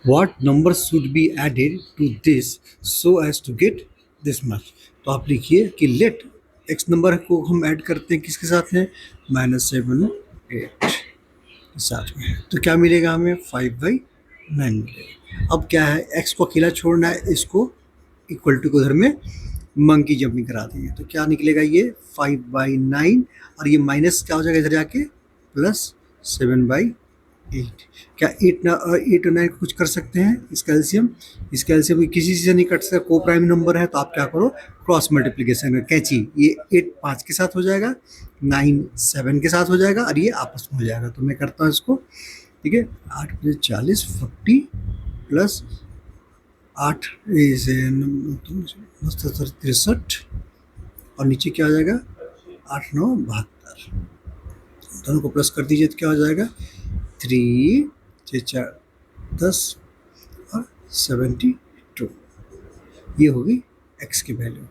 What number should be added to this so as to get this much. तो आप लिखिए कि late x number को हम ऐड करते हैं किसके साथ में, -7 8 के साथ में, तो क्या मिलेगा हमें 5/9 मिलेगा। अब क्या है, एक्स को अकेला छोड़ना है, इसको इक्वल टू को उधर में मंकी जंपिंग करा देंगे, तो क्या निकलेगा ये 5/9 और ये माइनस क्या हो जाएगा इधर जाके +7/8। क्या 8 और 9 को कुछ कर सकते हैं इसका एलसीएम, इसका एलसीएम किसी से नहीं कट सकता, को प्राइम नंबर है, तो आप क्या करो क्रॉस मल्टीप्लिकेशन में कैची, ये 8 5 के साथ हो जाएगा, 9 7 के साथ हो जाएगा और ये आपस में हो जाएगा। तो मैं करता हूँ इसको, ठीक है, 8×40 40 प्लस 8 63 और नीचे क्या हो जाएगा 8 9 72, दोनों को प्लस कर दीजिए तो क्या हो जाएगा 3 4 10 और 72, ये होगी एक्स की वैल्यू।